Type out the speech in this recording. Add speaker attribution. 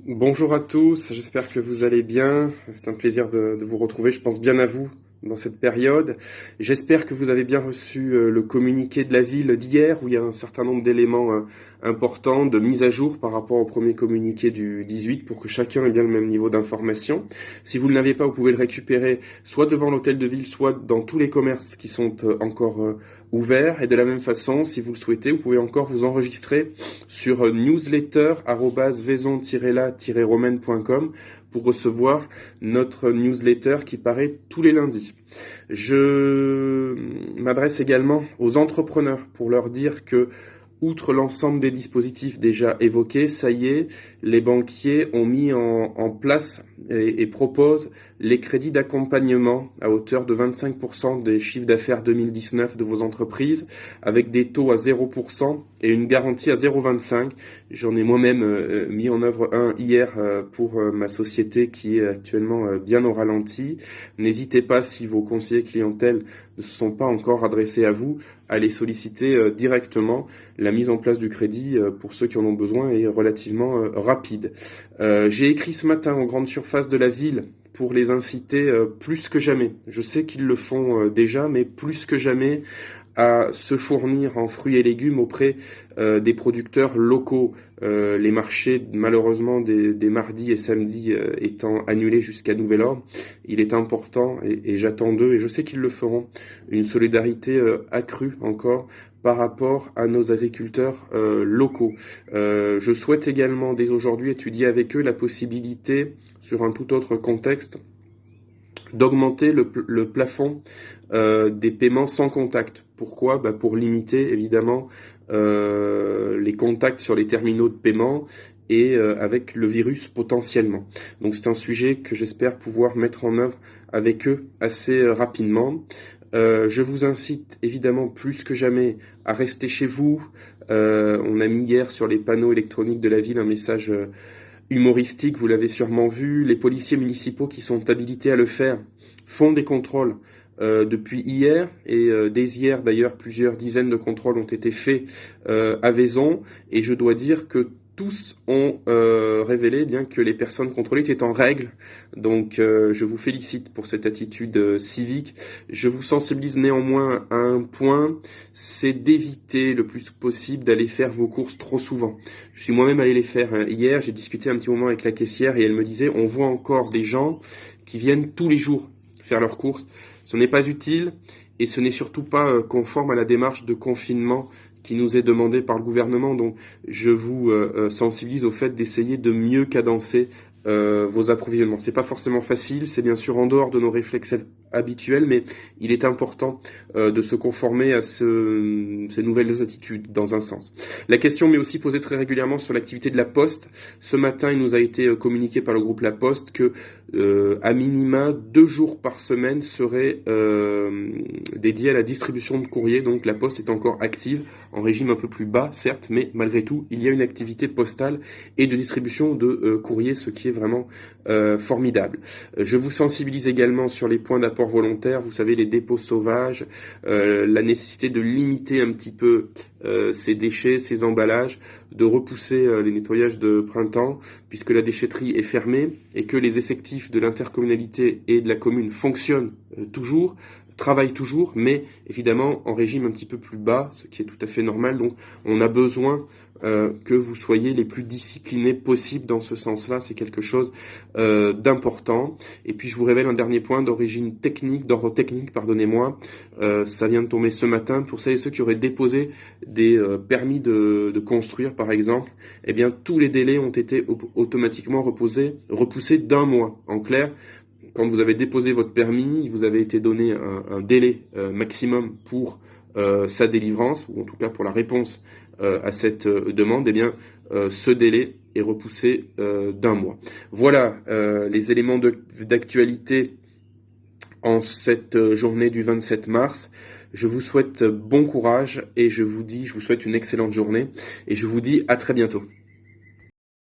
Speaker 1: Bonjour à tous, j'espère que vous allez bien. C'est un plaisir de vous retrouver. Je pense bien à vous dans cette période. J'espère que vous avez bien reçu le communiqué de la ville d'hier où il y a un certain nombre d'éléments importants de mise à jour par rapport au premier communiqué du 18 pour que chacun ait bien le même niveau d'information. Si vous ne l'avez pas, vous pouvez le récupérer soit devant l'hôtel de ville, soit dans tous les commerces qui sont encore ouverts. Et de la même façon, si vous le souhaitez, vous pouvez encore vous enregistrer sur newsletter@vaison-la-romaine.com pour recevoir notre newsletter qui paraît tous les lundis. Je m'adresse également aux entrepreneurs pour leur dire que, outre l'ensemble des dispositifs déjà évoqués, ça y est, les banquiers ont mis en place et proposent les crédits d'accompagnement à hauteur de 25% des chiffres d'affaires 2019 de vos entreprises, avec des taux à 0% et une garantie à 0,25. J'en ai moi-même mis en œuvre un hier pour ma société qui est actuellement bien au ralenti. N'hésitez pas, si vos conseillers clientèle ne se sont pas encore adressés à vous, à les solliciter directement. La mise en place du crédit pour ceux qui en ont besoin est relativement rapide. J'ai écrit ce matin aux grandes surfaces de la ville pour les inciter plus que jamais. Je sais qu'ils le font déjà, mais plus que jamais à se fournir en fruits et légumes auprès des producteurs locaux. Les marchés, malheureusement, des mardis et samedis étant annulés jusqu'à nouvel ordre, il est important, et j'attends d'eux, et je sais qu'ils le feront, une solidarité accrue encore par rapport à nos agriculteurs locaux. Je souhaite également, dès aujourd'hui, étudier avec eux la possibilité, sur un tout autre contexte, d'augmenter le plafond des paiements sans contact. Pourquoi? Pour limiter évidemment les contacts sur les terminaux de paiement et avec le virus potentiellement. Donc c'est un sujet que j'espère pouvoir mettre en œuvre avec eux assez rapidement. Je vous incite évidemment plus que jamais à rester chez vous. On a mis hier sur les panneaux électroniques de la ville un message humoristique, vous l'avez sûrement vu. Les policiers municipaux qui sont habilités à le faire font des contrôles depuis hier, et dès hier d'ailleurs plusieurs dizaines de contrôles ont été faits à Vaison, et je dois dire que tous ont révélé bien que les personnes contrôlées étaient en règle. Donc je vous félicite pour cette attitude civique. Je vous sensibilise néanmoins à un point, c'est d'éviter le plus possible d'aller faire vos courses trop souvent. Je suis moi-même allé les faire hier, j'ai discuté un petit moment avec la caissière et elle me disait on voit encore des gens qui viennent tous les jours faire leurs courses. Ce n'est pas utile et ce n'est surtout pas conforme à la démarche de confinement qui nous est demandée par le gouvernement. Donc je vous sensibilise au fait d'essayer de mieux cadencer vos approvisionnements. C'est pas forcément facile, c'est bien sûr en dehors de nos réflexes habituels, mais il est important de se conformer à ces nouvelles attitudes dans un sens. La question m'est aussi posée très régulièrement sur l'activité de la Poste. Ce matin, il nous a été communiqué par le groupe La Poste que à minima 2 jours par semaine seraient dédiés à la distribution de courrier. Donc la Poste est encore active, en régime un peu plus bas, certes, mais malgré tout, il y a une activité postale et de distribution de courrier, ce qui est vraiment formidable. Je vous sensibilise également sur les points d'apport volontaire, vous savez, les dépôts sauvages, la nécessité de limiter un petit peu ces déchets, ces emballages, de repousser les nettoyages de printemps, puisque la déchetterie est fermée et que les effectifs de l'intercommunalité et de la commune fonctionnent toujours, travaillent toujours, mais évidemment en régime un petit peu plus bas, ce qui est tout à fait normal. Donc on a besoin que vous soyez les plus disciplinés possible dans ce sens-là, c'est quelque chose d'important. Et puis je vous révèle un dernier point d'origine technique, d'ordre technique, pardonnez-moi, ça vient de tomber ce matin, pour celles et ceux qui auraient déposé des permis de construire par exemple, eh bien tous les délais ont été automatiquement repoussés d'un mois. En clair, quand vous avez déposé votre permis, vous avez été donné un délai maximum pour sa délivrance, ou en tout cas pour la réponse à cette demande. Eh bien, ce délai est repoussé d'un mois. Voilà les éléments d'actualité en cette journée du 27 mars. Je vous souhaite bon courage et je vous souhaite une excellente journée et je vous dis à très bientôt.